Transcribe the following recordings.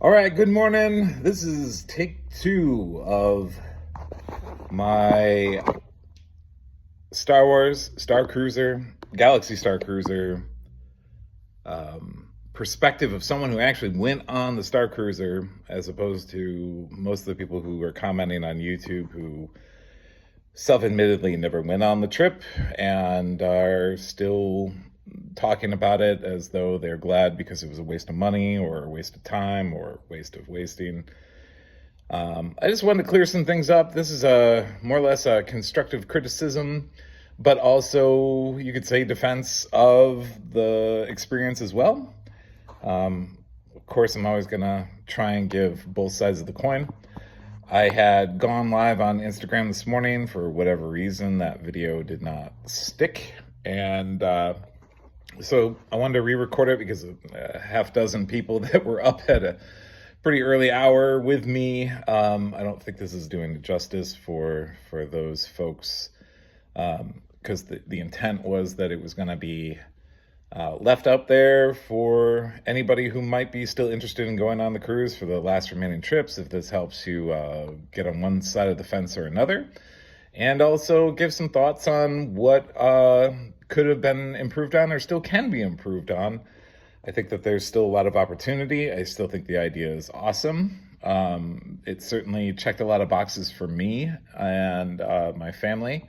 All right, good morning. This is take 2 of my Star Wars Starcruiser, Galaxy Starcruiser perspective of someone who actually went on the Starcruiser, as opposed to most of the people who are commenting on YouTube who self-admittedly never went on the trip and are still talking about it as though they're glad because it was a waste of money or a waste of time or a waste of wasting. I just wanted to clear some things up. This is a more or less a constructive criticism, but also you could say defense of the experience as well. Of course, I'm always going to try and give both sides of the coin. I had gone live on Instagram this morning. For whatever reason, that video did not stick. And so I wanted to re-record it because a half dozen people that were up at a pretty early hour with me. I don't think this is doing justice for those folks, because the intent was that it was going to be left up there for anybody who might be still interested in going on the cruise for the last remaining trips, if this helps you get on one side of the fence or another, and also give some thoughts on what could have been improved on or still can be improved on. I think that there's still a lot of opportunity. I still think the idea is awesome. It certainly checked a lot of boxes for me and my family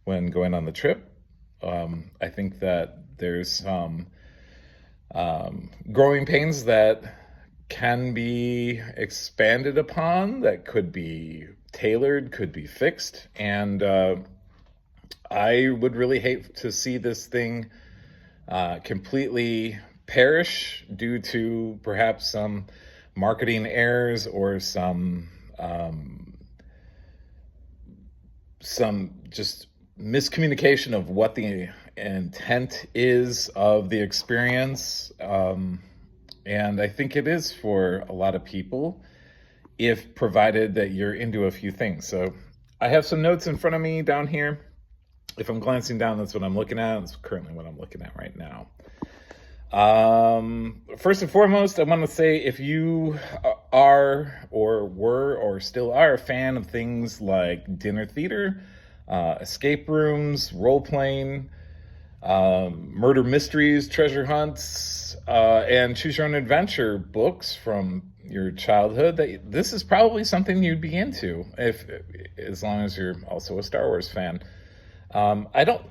when going on the trip. I think that there's some growing pains that can be expanded upon, that could be tailored, could be fixed. And I would really hate to see this thing completely perish due to perhaps some marketing errors or some just miscommunication of what the intent is of the experience. And I think it is for a lot of people, if provided that you're into a few things. So I have some notes in front of me down here. If I'm glancing down, that's what I'm looking at. It's currently what I'm looking at right now. First and foremost, I want to say, if you are or were or still are a fan of things like dinner theater, escape rooms, role-playing, murder mysteries, treasure hunts, and choose your own adventure books from your childhood, that this is probably something you'd be into, as long as you're also a Star Wars fan. I don't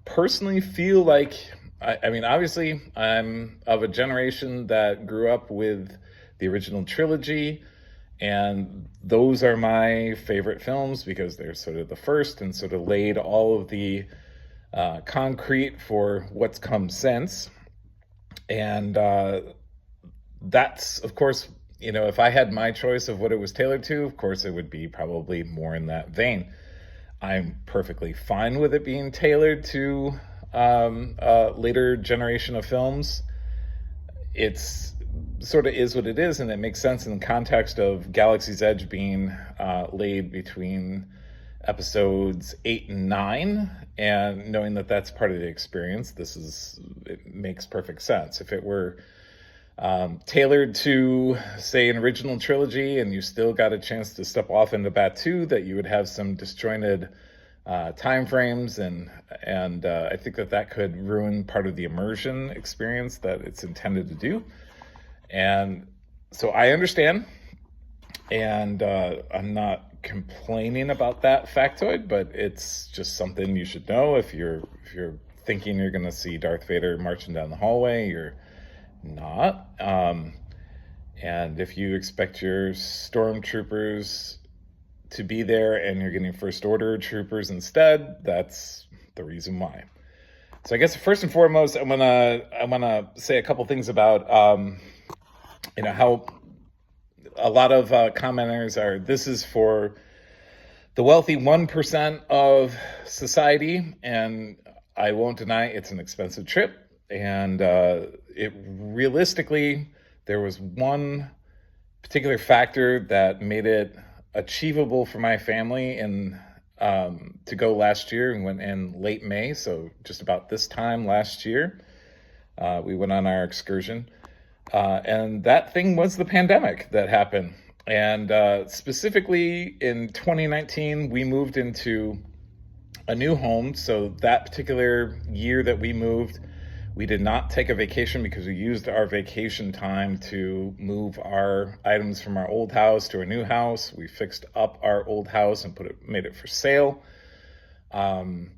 personally feel like, I mean, obviously, I'm of a generation that grew up with the original trilogy, and those are my favorite films because they're sort of the first and sort of laid all of the concrete for what's come since. And that's, of course, if I had my choice of what it was tailored to, of course, it would be probably more in that vein. I'm perfectly fine with it being tailored to a later generation of films. It's sort of is what it is, and it makes sense in the context of Galaxy's Edge being laid between episodes 8 and 9, and knowing that that's part of the experience, it makes perfect sense. If it were tailored to, say, an original trilogy, and you still got a chance to step off into Batuu, that you would have some disjointed time frames, and I think that could ruin part of the immersion experience that it's intended to do. And so I understand, and I'm not complaining about that factoid, but it's just something you should know. If you're thinking you're going to see Darth Vader marching down the hallway, you're not. And if you expect your stormtroopers to be there and you're getting First Order troopers instead, that's the reason why. So I guess first and foremost, I wanna say a couple things about how a lot of commenters are. This is for the wealthy 1% of society, and I won't deny it's an expensive trip. And it realistically, there was one particular factor that made it achievable for my family and to go last year, and went in late May, so just about this time last year, we went on our excursion. And that thing was the pandemic that happened. And specifically in 2019, we moved into a new home. So that particular year that we moved, we did not take a vacation because we used our vacation time to move our items from our old house to a new house. We fixed up our old house and made it for sale. Um,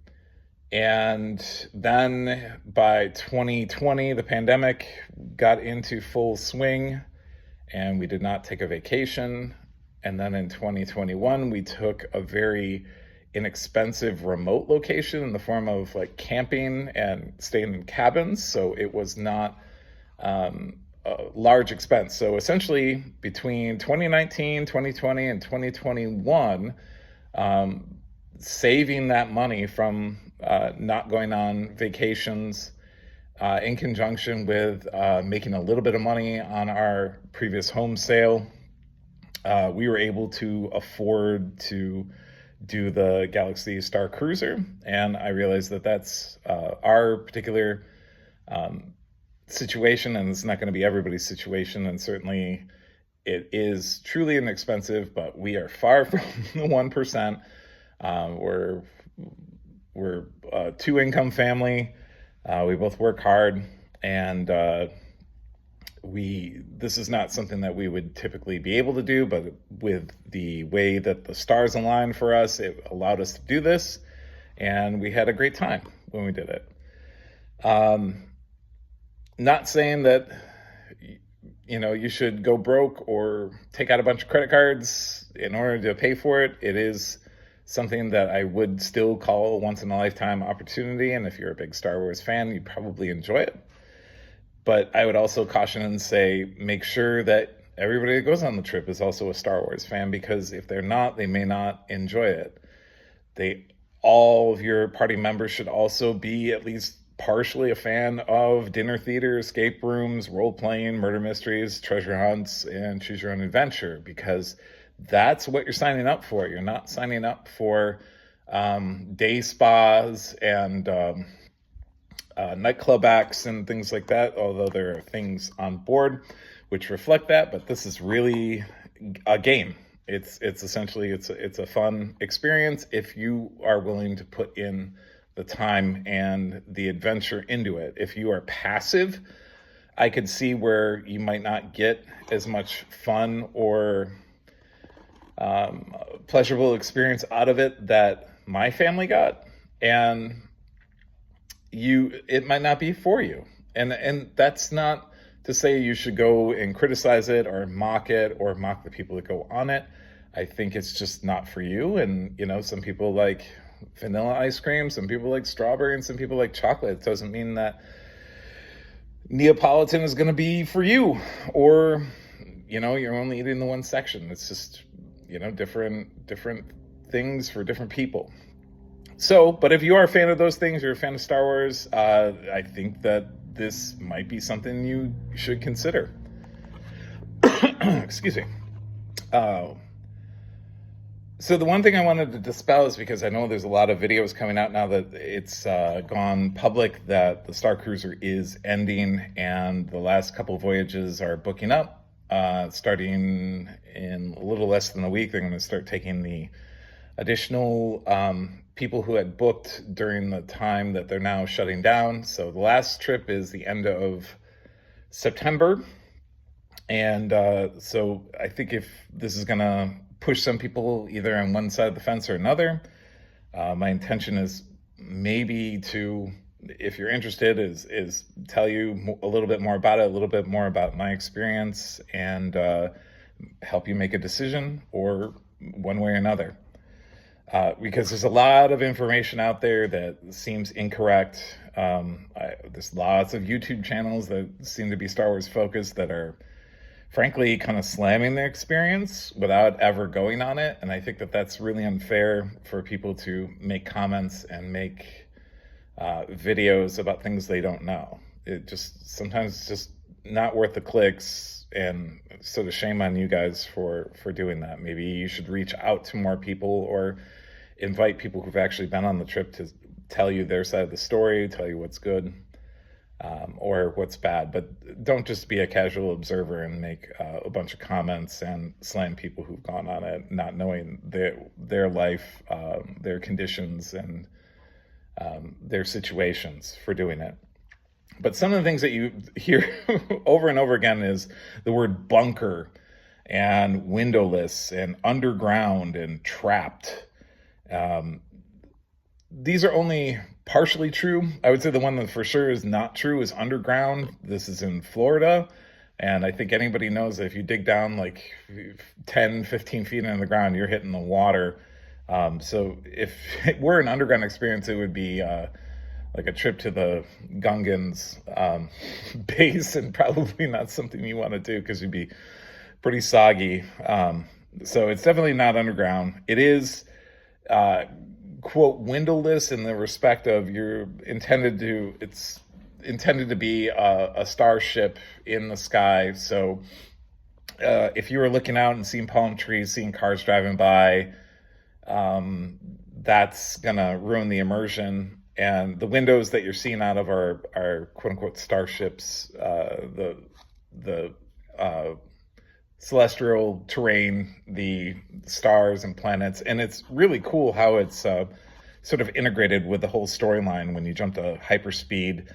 and then by 2020, the pandemic got into full swing and we did not take a vacation. And then in 2021, we took a very inexpensive remote location in the form of like camping and staying in cabins. So it was not a large expense. So essentially, between 2019, 2020, and 2021, saving that money from not going on vacations in conjunction with making a little bit of money on our previous home sale, we were able to afford to do the Galaxy Starcruiser. And I realized that that's our particular situation, and it's not going to be everybody's situation. And certainly it is truly inexpensive, but we are far from the 1%. We're a two-income family. We both work hard, and this is not something that we would typically be able to do, but with the way that the stars aligned for us, it allowed us to do this, and we had a great time when we did it. Not saying that you should go broke or take out a bunch of credit cards in order to pay for it. It is something that I would still call a once-in-a-lifetime opportunity, and if you're a big Star Wars fan, you probably enjoy it. But I would also caution and say, make sure that everybody that goes on the trip is also a Star Wars fan, because if they're not, they may not enjoy it. All of your party members should also be at least partially a fan of dinner theater, escape rooms, role-playing, murder mysteries, treasure hunts, and choose your own adventure, because that's what you're signing up for. You're not signing up for day spas and nightclub acts and things like that, although there are things on board which reflect that. But this is really a game. It's essentially it's a fun experience if you are willing to put in the time and the adventure into it. If you are passive, I could see where you might not get as much fun or pleasurable experience out of it that my family got, and it might not be for you. And that's not to say you should go and criticize it or mock the people that go on it. I think it's just not for you. And some people like vanilla ice cream, some people like strawberry, and some people like chocolate. It doesn't mean that Neapolitan is going to be for you, or you're only eating the one section. It's just different things for different people. So, but if you are a fan of those things, you're a fan of Star Wars, I think that this might be something you should consider. Excuse me. So the one thing I wanted to dispel is, because I know there's a lot of videos coming out now that it's gone public that the Starcruiser is ending, and the last couple of voyages are booking up. Starting in a little less than a week, they're going to start taking the additional people who had booked during the time that they're now shutting down. So the last trip is the end of September. And so I think if this is going to push some people either on one side of the fence or another, my intention is maybe to, if you're interested, is tell you a little bit more about it, a little bit more about my experience, and help you make a decision, or one way or another. Because there's a lot of information out there that seems incorrect. There's lots of YouTube channels that seem to be Star Wars focused that are frankly kind of slamming the experience without ever going on it. And I think that that's really unfair for people to make comments and make videos about things they don't know. It just sometimes it's just not worth the clicks, and sort of shame on you guys for doing that. Maybe you should reach out to more people, or invite people who've actually been on the trip to tell you their side of the story, tell you what's good. or what's bad. But don't just be a casual observer and make a bunch of comments and slam people who've gone on it, not knowing their life, their conditions, and their situations for doing it. But some of the things that you hear over and over again is the word bunker and windowless and underground and trapped. Um, these are only partially true. I would say the one that for sure is not true is underground. This is in Florida. And I think anybody knows that if you dig down like 10, 15 feet into the ground, you're hitting the water. So if it were an underground experience, it would be like a trip to the Gungans base, and probably not something you want to do because you'd be pretty soggy. So it's definitely not underground. It is quote windowless in the respect of it's intended to be a starship in the sky. So if you were looking out and seeing palm trees, seeing cars driving by, that's gonna ruin the immersion. And the windows that you're seeing out of are quote unquote starships, the celestial terrain, the stars and planets. And it's really cool how it's sort of integrated with the whole storyline. When you jump to hyperspeed,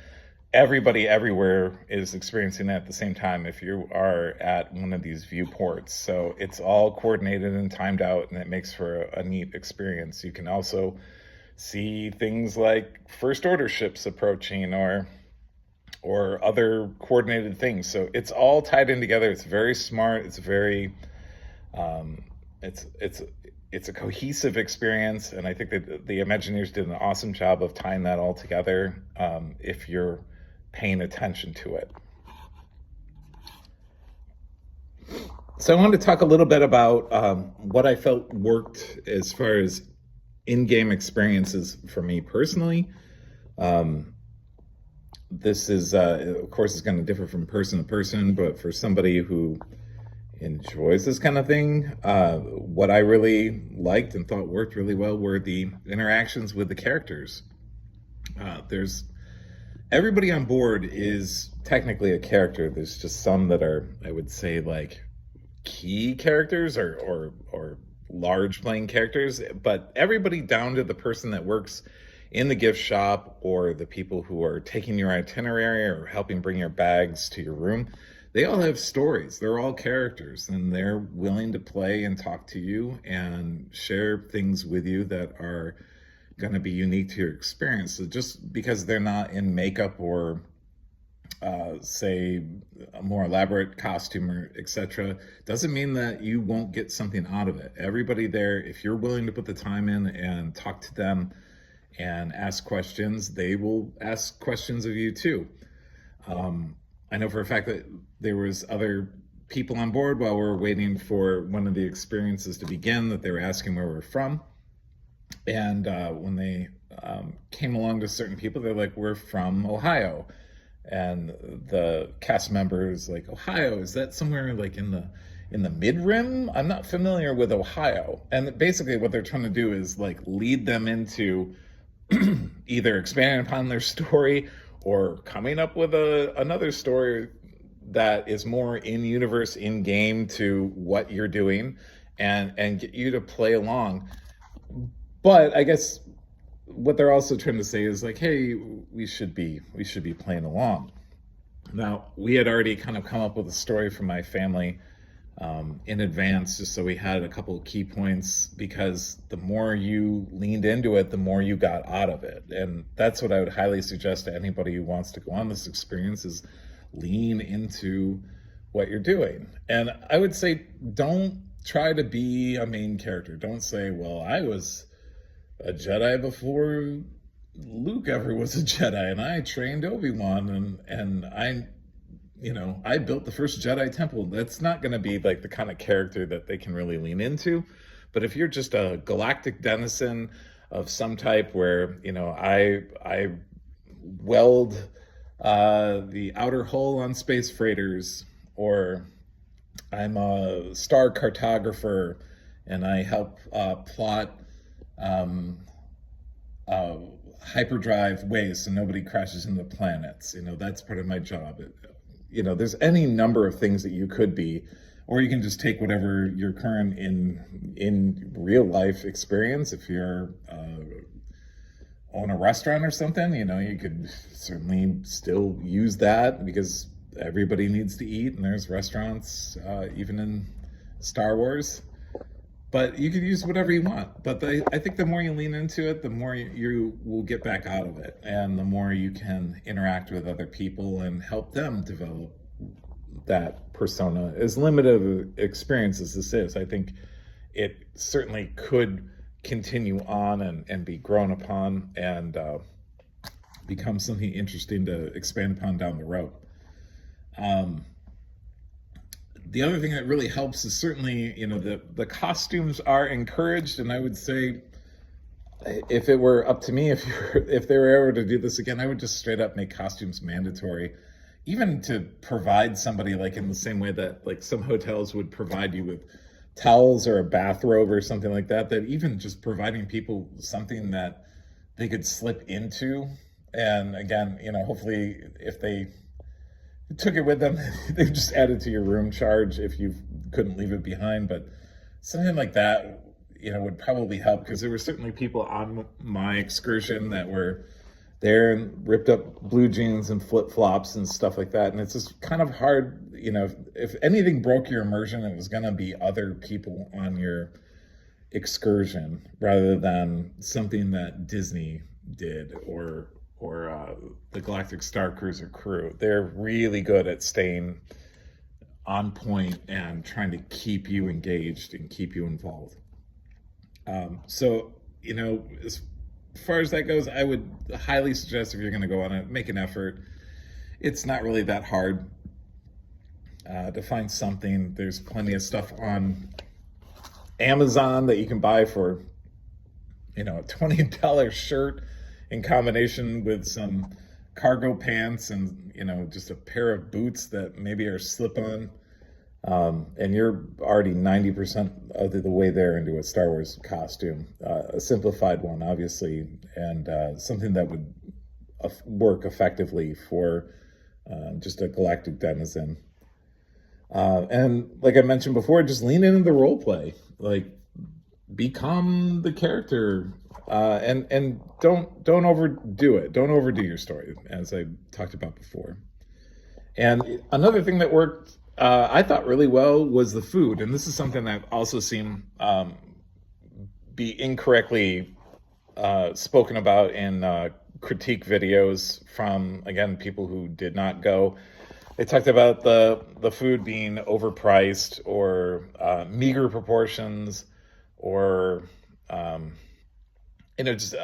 everybody everywhere is experiencing it at the same time if you are at one of these viewports. So it's all coordinated and timed out, and it makes for a neat experience. You can also see things like first order ships approaching, or other coordinated things. So it's all tied in together. It's very smart. It's very it's a cohesive experience, and I think that the Imagineers did an awesome job of tying that all together. If you're paying attention to it. So I wanted to talk a little bit about what I felt worked as far as in-game experiences for me personally. This is, of course, is going to differ from person to person, but for somebody who enjoys this kind of thing, what I really liked and thought worked really well were the interactions with the characters. There's everybody on board is technically a character. There's just some that are, I would say, like key characters or large playing characters, but everybody down to the person that works in the gift shop or the people who are taking your itinerary or helping bring your bags to your room, they all have stories. They're all characters, and they're willing to play and talk to you and share things with you that are going to be unique to your experience. So just because they're not in makeup or say a more elaborate costume or etc., doesn't mean that you won't get something out of it. Everybody there, if you're willing to put the time in and talk to them and ask questions, they will ask questions of you too. I know for a fact that there was other people on board while we were waiting for one of the experiences to begin that they were asking where we're from. And when they came along to certain people, they're like, we're from Ohio. And the cast members like, Ohio, is that somewhere like in the mid-rim? I'm not familiar with Ohio. And basically what they're trying to do is like lead them into either expanding upon their story or coming up with another story that is more in universe, in game to what you're doing, and get you to play along. But I guess what they're also trying to say is like, hey, we should be playing along. Now, we had already kind of come up with a story for my family in advance, just so we had a couple of key points, because the more you leaned into it, the more you got out of it. And that's what I would highly suggest to anybody who wants to go on this experience, is lean into what you're doing. And I would say, don't try to be a main character. Don't say, well, I was a Jedi before Luke ever was a Jedi, and I trained Obi-Wan, and I built the first Jedi temple. That's not going to be like the kind of character that they can really lean into. But if you're just a galactic denizen of some type, where I weld the outer hull on space freighters, or I'm a star cartographer and I help plot hyperdrive ways so nobody crashes into planets. That's part of my job. There's any number of things that you could be, or you can just take whatever your current in real life experience. If you're own a restaurant or something, you could certainly still use that, because everybody needs to eat, and there's restaurants even in Star Wars. But you can use whatever you want. But I think the more you lean into it, the more you will get back out of it, and the more you can interact with other people and help them develop that persona. As limited of experience as this is, I think it certainly could continue on and be grown upon, and become something interesting to expand upon down the road. The other thing that really helps is certainly, the costumes are encouraged, and I would say, if it were up to me, if they were ever to do this again, I would just straight up make costumes mandatory, even to provide somebody, like in the same way that like some hotels would provide you with towels or a bathrobe or something like that, that even just providing people something that they could slip into. And again, hopefully if they took it with them, they just added to your room charge if you couldn't leave it behind. But something like that, would probably help, because there were certainly people on my excursion that were there and ripped up blue jeans and flip-flops and stuff like that. And it's just kind of hard, if anything broke your immersion, it was going to be other people on your excursion rather than something that Disney did, or the Galactic Starcruiser crew. They're really good at staying on point and trying to keep you engaged and keep you involved. So, as far as that goes, I would highly suggest, if you're going to go on it, make an effort. It's not really that hard to find something. There's plenty of stuff on Amazon that you can buy for, a $20 shirt in combination with some cargo pants and, just a pair of boots that maybe are slip-on. And you're already 90% of the way there into a Star Wars costume, a simplified one, obviously, and something that would work effectively for just a galactic denizen. And like I mentioned before, just lean into the role play, like become the character, and don't overdo it. Don't overdo your story, as I talked about before. And another thing that worked, I thought really well, was the food. And this is something that I've also seen be incorrectly spoken about in critique videos from, again, people who did not go. They talked about the food being overpriced, or meager proportions, or just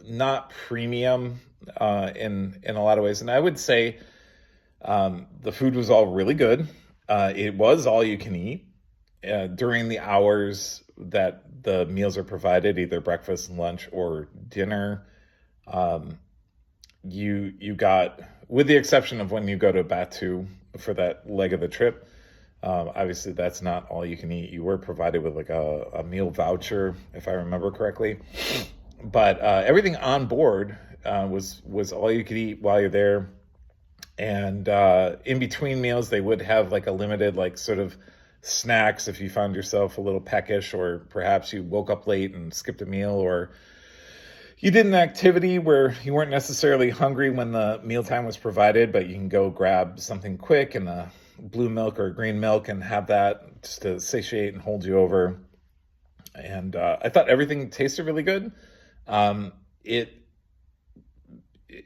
not premium in a lot of ways. And I would say the food was all really good. It was all you can eat during the hours that the meals are provided, either breakfast, lunch, or dinner. You got, with the exception of when you go to Batu for that leg of the trip, obviously that's not all you can eat. You were provided with like a meal voucher, if I remember correctly. But everything on board was all you could eat while you're there. And in between meals, they would have like a limited, like, sort of snacks if you found yourself a little peckish, or perhaps you woke up late and skipped a meal, or you did an activity where you weren't necessarily hungry when the mealtime was provided, but you can go grab something quick in a blue milk or green milk and have that just to satiate and hold you over. And I thought everything tasted really good.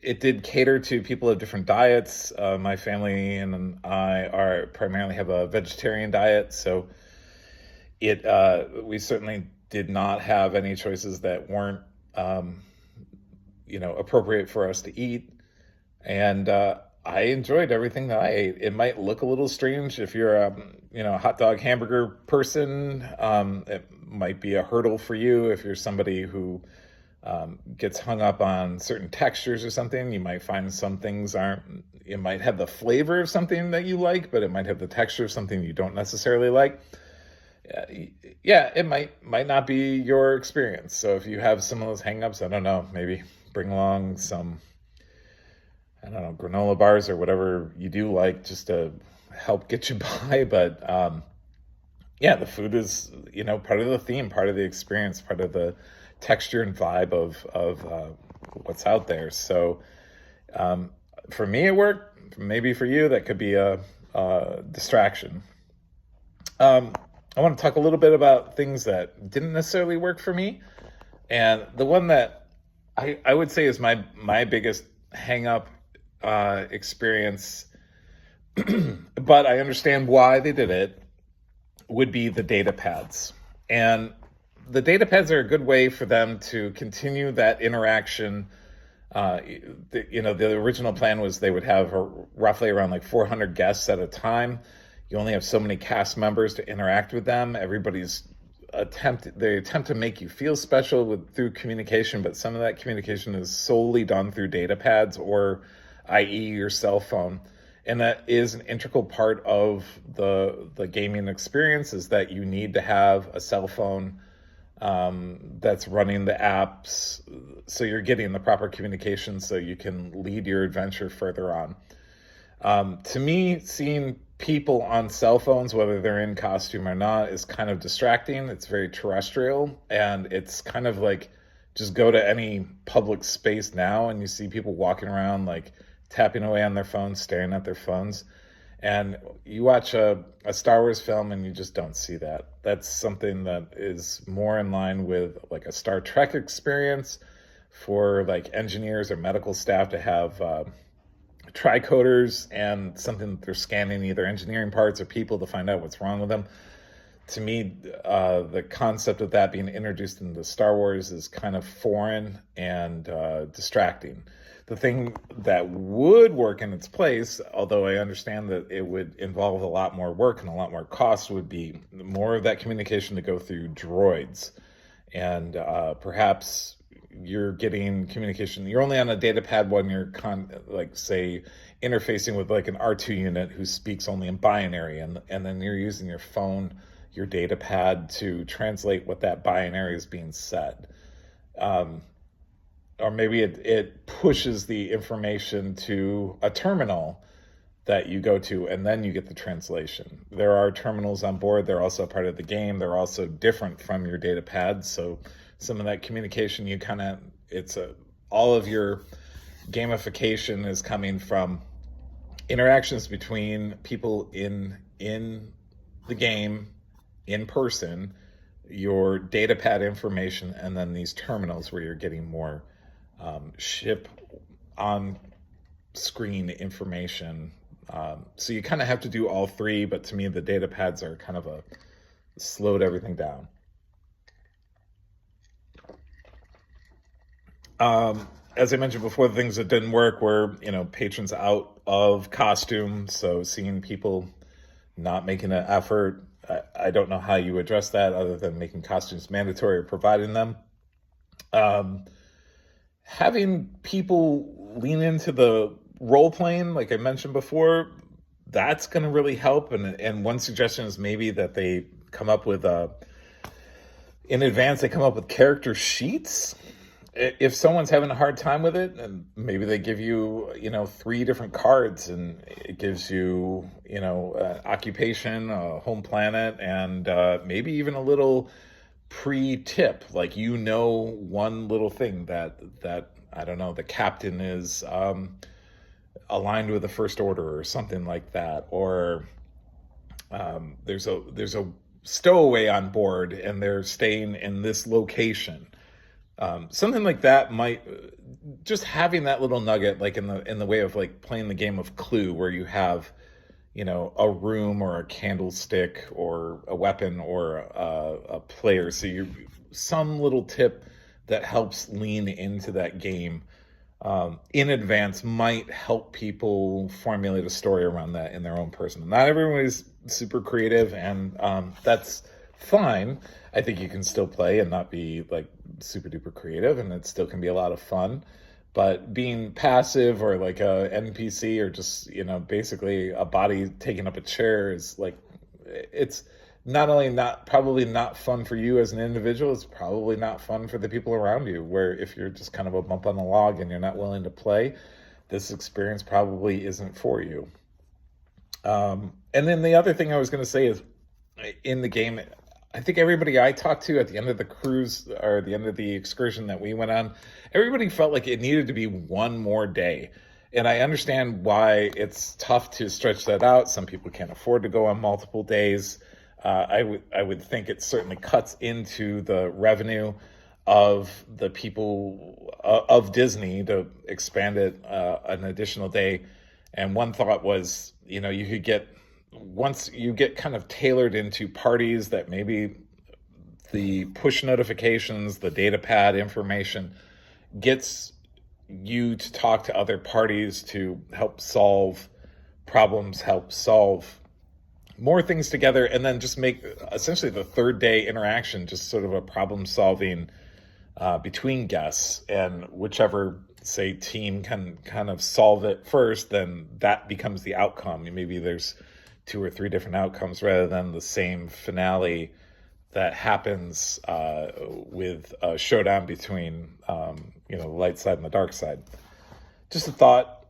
It did cater to people of different diets. My family and I primarily have a vegetarian diet, so we certainly did not have any choices that weren't appropriate for us to eat. And I enjoyed everything that I ate. It might look a little strange if you're a hot dog hamburger person. It might be a hurdle for you if you're somebody who gets hung up on certain textures or something. You might find some things it might have the flavor of something that you like, but it might have the texture of something you don't necessarily like. yeah, it might not be your experience. So if you have some of those hangups, I don't know, maybe bring along some, I don't know, granola bars or whatever you do like, just to help get you by. But yeah, the food is, part of the theme, part of the experience, part of the texture and vibe of what's out there. So um, for me, it worked. Maybe for you, that could be a distraction. Um, I want to talk a little bit about things that didn't necessarily work for me, and the one that I would say is my biggest hang up experience, but I understand why they did it, would be the data pads. And the data pads are a good way for them to continue that interaction. The original plan was they would have roughly around like 400 guests at a time. You only have so many cast members to interact with them. They attempt to make you feel special through communication, but some of that communication is solely done through data pads, or i.e. your cell phone. And that is an integral part of the gaming experience, is that you need to have a cell phone that's running the apps, so you're getting the proper communication so you can lead your adventure further on. To me, seeing people on cell phones, whether they're in costume or not, is kind of distracting. It's very terrestrial, and it's kind of like, just go to any public space now and you see people walking around like tapping away on their phones, staring at their phones. And you watch a Star Wars film and you just don't see that. That's something that is more in line with like a Star Trek experience, for like engineers or medical staff to have tricoders and something that they're scanning, either engineering parts or people, to find out what's wrong with them. To me, the concept of that being introduced into Star Wars is kind of foreign and distracting. The thing that would work in its place, although I understand that it would involve a lot more work and a lot more cost, would be more of that communication to go through droids. And perhaps you're getting communication, you're only on a data pad when you're like, say, interfacing with like an R2 unit who speaks only in binary, and then you're using your phone, your data pad, to translate what that binary is being said. Or maybe it pushes the information to a terminal that you go to, and then you get the translation. There are terminals on board. They're also part of the game. They're also different from your data pads. So some of that communication, all of your gamification is coming from interactions between people in the game, in person, your data pad information, and then these terminals where you're getting more ship on screen information. So you kind of have to do all three, but to me, the data pads are kind of slowed everything down. As I mentioned before, the things that didn't work were, patrons out of costume. So seeing people not making an effort, I don't know how you address that other than making costumes mandatory or providing them. Having people lean into the role playing, like I mentioned before, that's going to really help. And one suggestion is maybe that they come up with in advance, they come up with character sheets. If someone's having a hard time with it, and maybe they give you, 3 different cards, and it gives you, occupation, home planet, and maybe even a little pre-tip, like, one little thing that I don't know, the captain is aligned with the First Order or something like that, or there's a stowaway on board and they're staying in this location. Something like that might, just having that little nugget, like in the way of like playing the game of Clue, where you have, a room or a candlestick or a weapon or a player. So some little tip that helps lean into that game in advance might help people formulate a story around that in their own person. Not everyone is super creative, and that's fine. I think you can still play and not be like super duper creative, and it still can be a lot of fun. But being passive or like a NPC, or just, basically a body taking up a chair, is like, not only not probably not fun for you as an individual, it's probably not fun for the people around you. Where if you're just kind of a bump on the log and you're not willing to play, this experience probably isn't for you. And then the other thing I was going to say is, in the game, I think everybody I talked to at the end of the cruise or the end of the excursion that we went on, everybody felt like it needed to be one more day. And I understand why it's tough to stretch that out. Some people can't afford to go on multiple days. I would think it certainly cuts into the revenue of the people of Disney to expand it an additional day. And one thought was, you could get, once you get kind of tailored into parties that maybe the push notifications, the data pad information gets you to talk to other parties to help solve problems, help solve more things together, and then just make essentially the third day interaction just sort of a problem solving between guests, and whichever, say, team can kind of solve it first, then that becomes the outcome. Maybe there's 2 or 3 different outcomes rather than the same finale that happens with a showdown between the light side and the dark side. Just a thought.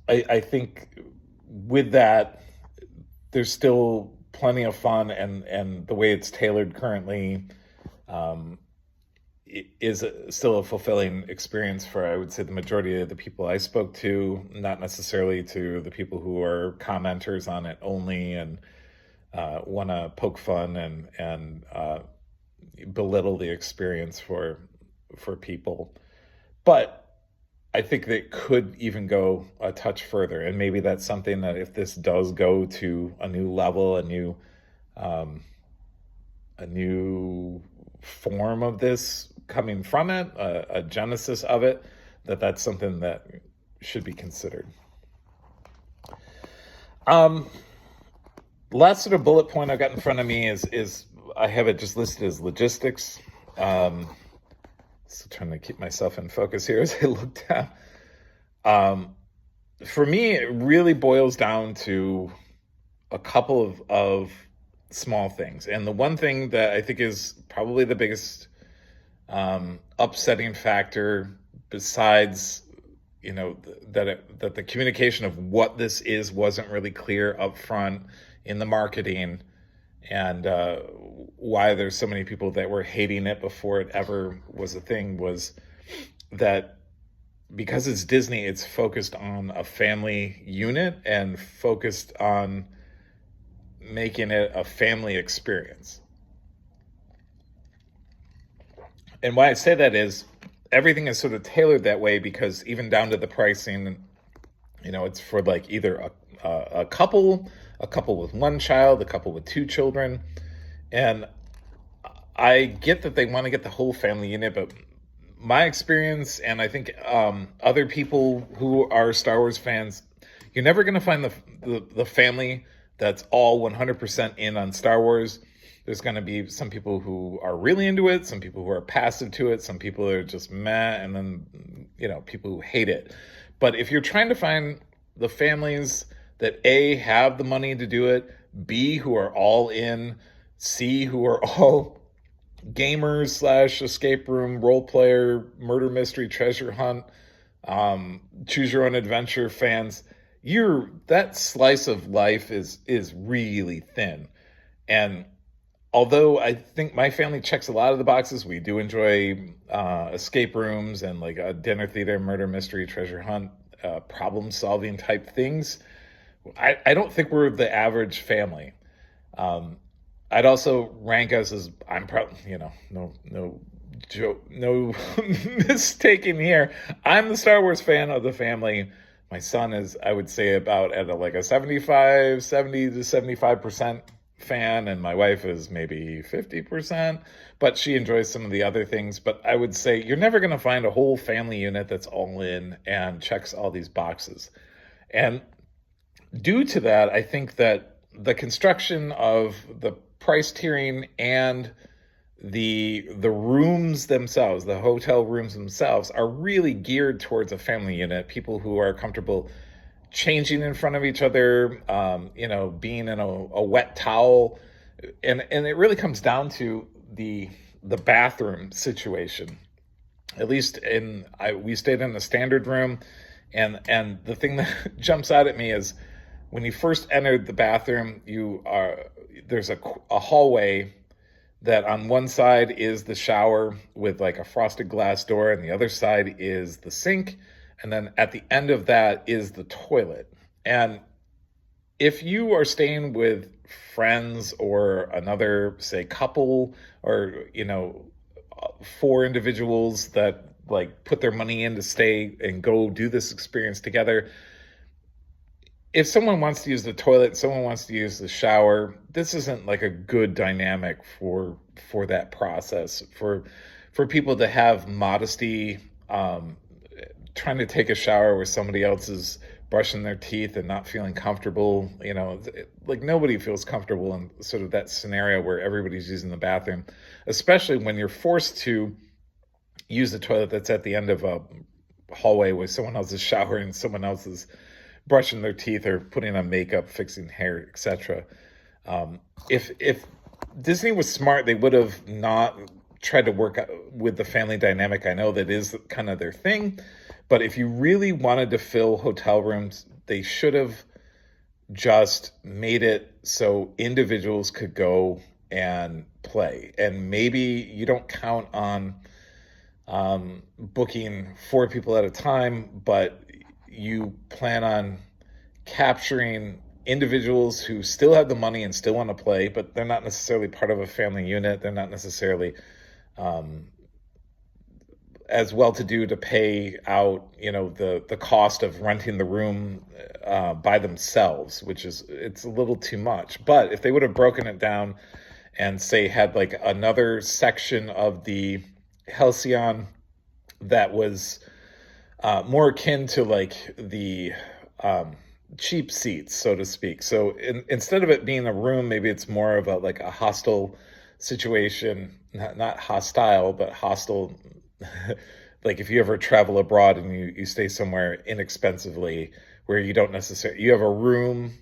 I think with that, there's still plenty of fun, and the way it's tailored currently is still a fulfilling experience for, I would say, the majority of the people I spoke to, not necessarily to the people who are commenters on it only and want to poke fun and belittle the experience for people. But I think that could even go a touch further, and maybe that's something that if this does go to a new level, a new form of this coming from it, a genesis of it, that's something that should be considered. Last sort of bullet point I've got in front of me is I have it just listed as logistics. So trying to keep myself in focus here as I look down. For me, it really boils down to a couple of small things. And the one thing that I think is probably the biggest upsetting factor, besides that the communication of what this is wasn't really clear up front in the marketing, and why there's so many people that were hating it before it ever was a thing, was that because it's Disney, it's focused on a family unit and focused on making it a family experience. And why I say that is everything is sort of tailored that way, because even down to the pricing, it's for like either a couple with one child, a couple with 2 children. And I get that they want to get the whole family unit, but my experience, and I think other people who are Star Wars fans, you're never going to find the family that's all 100% in on Star Wars. There's going to be some people who are really into it, some people who are passive to it, some people are just meh, and then, people who hate it. But if you're trying to find the families that A, have the money to do it, B, who are all in, C, who are all gamers / escape room, role player, murder mystery, treasure hunt, choose your own adventure fans, that slice of life is really thin. And although I think my family checks a lot of the boxes, we do enjoy escape rooms and like a dinner theater, murder mystery, treasure hunt, problem solving type things. I don't think we're the average family. I'd also rank us as, I'm probably, no joke, no mistaking here. I'm the Star Wars fan of the family. My son is, I would say, about at a 70 to 75% fan, and my wife is maybe 50%, but she enjoys some of the other things. But I would say you're never going to find a whole family unit that's all in and checks all these boxes. And due to that, I think that the construction of the price tiering and the rooms themselves, the hotel rooms themselves, are really geared towards a family unit, people who are comfortable changing in front of each other, being in a wet towel, and it really comes down to the bathroom situation. At least we stayed in the standard room, and the thing that jumps out at me is when you first entered the bathroom, there's a hallway that on one side is the shower with like a frosted glass door, and the other side is the sink, and then at the end of that is the toilet. And if you are staying with friends or another, say, couple, or four individuals that like put their money in to stay and go do this experience together, if someone wants to use the toilet, someone wants to use the shower, this isn't like a good dynamic for that process, for people to have modesty, trying to take a shower where somebody else is brushing their teeth and not feeling comfortable. Like nobody feels comfortable in sort of that scenario where everybody's using the bathroom, especially when you're forced to use the toilet that's at the end of a hallway where someone else is showering and someone else is brushing their teeth or putting on makeup, fixing hair, etc. If Disney was smart, they would have not tried to work with the family dynamic. I know that is kind of their thing, but if you really wanted to fill hotel rooms, they should have just made it so individuals could go and play. And maybe you don't count on booking 4 people at a time, but you plan on capturing individuals who still have the money and still want to play, but they're not necessarily part of a family unit. They're not necessarily as well-to-do to pay out, the cost of renting the room by themselves, it's a little too much. But if they would have broken it down and say had like another section of the Halcyon that was more akin to like the cheap seats, so to speak. So instead of it being a room, maybe it's more of a hostel situation, not hostile, but hostel. Like if you ever travel abroad and you stay somewhere inexpensively where you don't necessarily, you have a room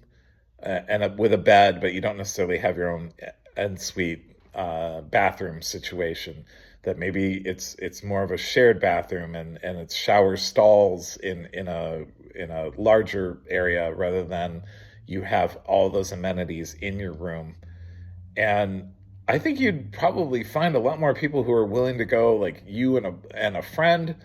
with a bed, but you don't necessarily have your own ensuite bathroom situation. That maybe it's more of a shared bathroom and it's shower stalls in a larger area rather than you have all those amenities in your room. And I think you'd probably find a lot more people who are willing to go, like you and a friend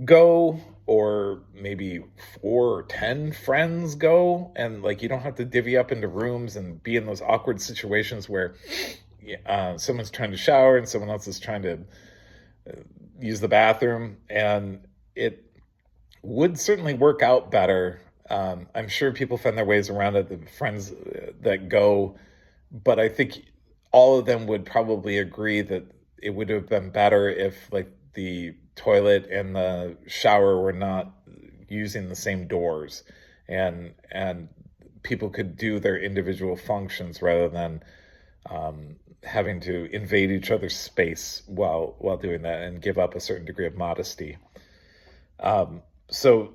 go, or maybe 4 or 10 friends go, and like you don't have to divvy up into rooms and be in those awkward situations where someone's trying to shower and someone else is trying to use the bathroom. And it would certainly work out better. I'm sure people find their ways around it, the friends that go, but I think all of them would probably agree that it would have been better if like the toilet and the shower were not using the same doors, and people could do their individual functions rather than having to invade each other's space while doing that and give up a certain degree of modesty. So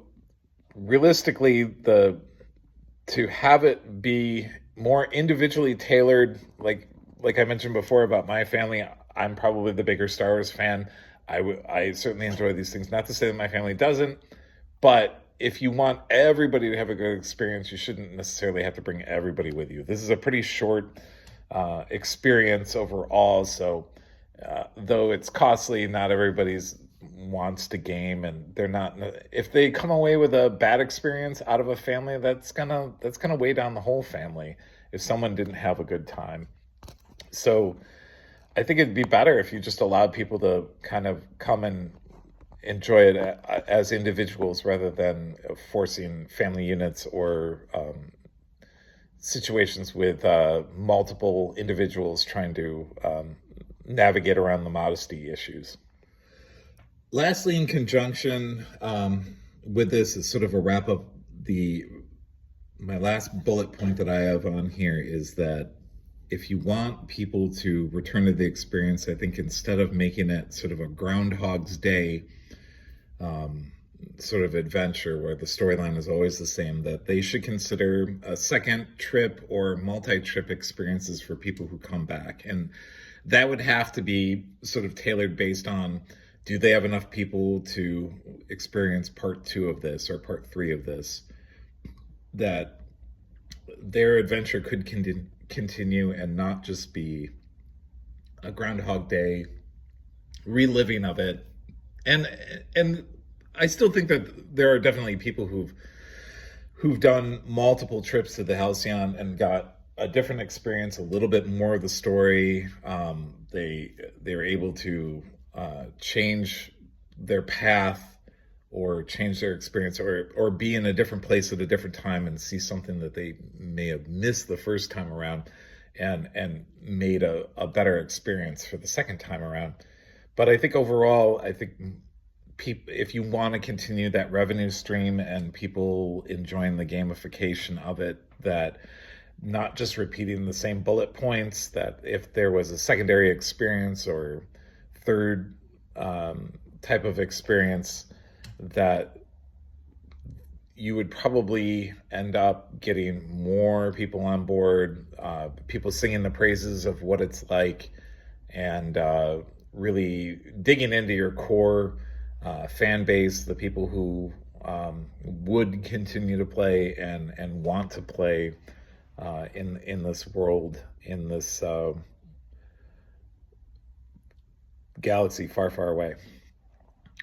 realistically, to have it be more individually tailored, like I mentioned before about my family, I'm probably the bigger Star Wars fan. I certainly enjoy these things. Not to say that my family doesn't, but if you want everybody to have a good experience, you shouldn't necessarily have to bring everybody with you. This is a pretty short experience overall, so though it's costly, not everybody's wants to game, and they're not. If they come away with a bad experience out of a family, that's gonna weigh down the whole family if someone didn't have a good time. So I think it'd be better if you just allowed people to kind of come and enjoy it as individuals rather than forcing family units or situations with multiple individuals trying to navigate around the modesty issues. Lastly, in conjunction with this, is sort of a wrap up. My last bullet point that I have on here is that if you want people to return to the experience, I think instead of making it sort of a Groundhog's Day, sort of adventure where the storyline is always the same, that they should consider a second trip or multi-trip experiences for people who come back. And that would have to be sort of tailored based on, do they have enough people to experience part two of this or part three of this, that their adventure could continue and not just be a Groundhog Day reliving of it. And I still think that there are definitely people who've done multiple trips to the Halcyon and got a different experience, a little bit more of the story. They were able to change their path or change their experience, or be in a different place at a different time and see something that they may have missed the first time around, and made a better experience for the second time around. But I think overall, I think if you want to continue that revenue stream and people enjoying the gamification of it, that not just repeating the same bullet points, that if there was a secondary experience or third type of experience, that you would probably end up getting more people on board, people singing the praises of what it's like, and really digging into your core fan base, the people who would continue to play and want to play in this world, in this galaxy far, far away.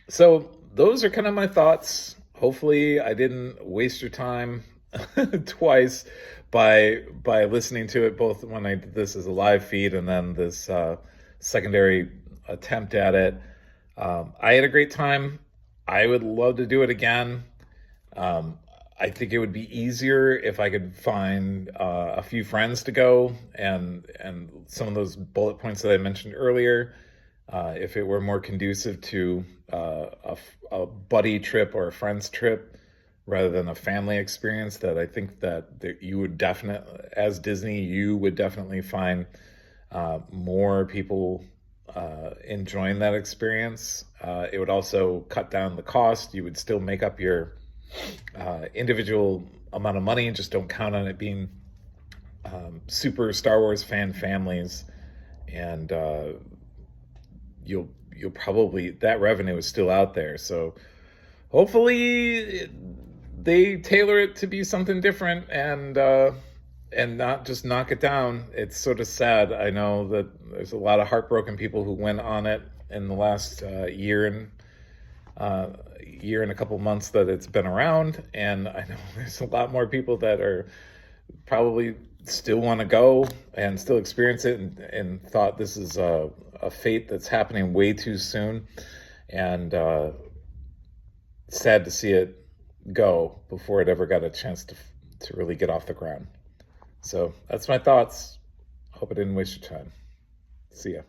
So those are kind of my thoughts. Hopefully I didn't waste your time twice by listening to it, both when I did this as a live feed and then this secondary attempt at it. I had a great time. I would love to do it again. I think it would be easier if I could find a few friends to go, and some of those bullet points that I mentioned earlier, if it were more conducive to a buddy trip or a friend's trip rather than a family experience. That I think that you would definitely, as Disney, you would definitely find more people enjoying that experience. It would also cut down the cost. You would still make up your individual amount of money. Just don't count on it being super Star Wars fan families, and you'll probably, that revenue is still out there. So hopefully they tailor it to be something different, and not just knock it down. It's sort of sad. I know that there's a lot of heartbroken people who went on it in the last year and a couple months that it's been around, and I know there's a lot more people that are probably still want to go and still experience it, and thought this is a fate that's happening way too soon, and sad to see it go before it ever got a chance to really get off the ground. So that's my thoughts. Hope I didn't waste your time. See ya.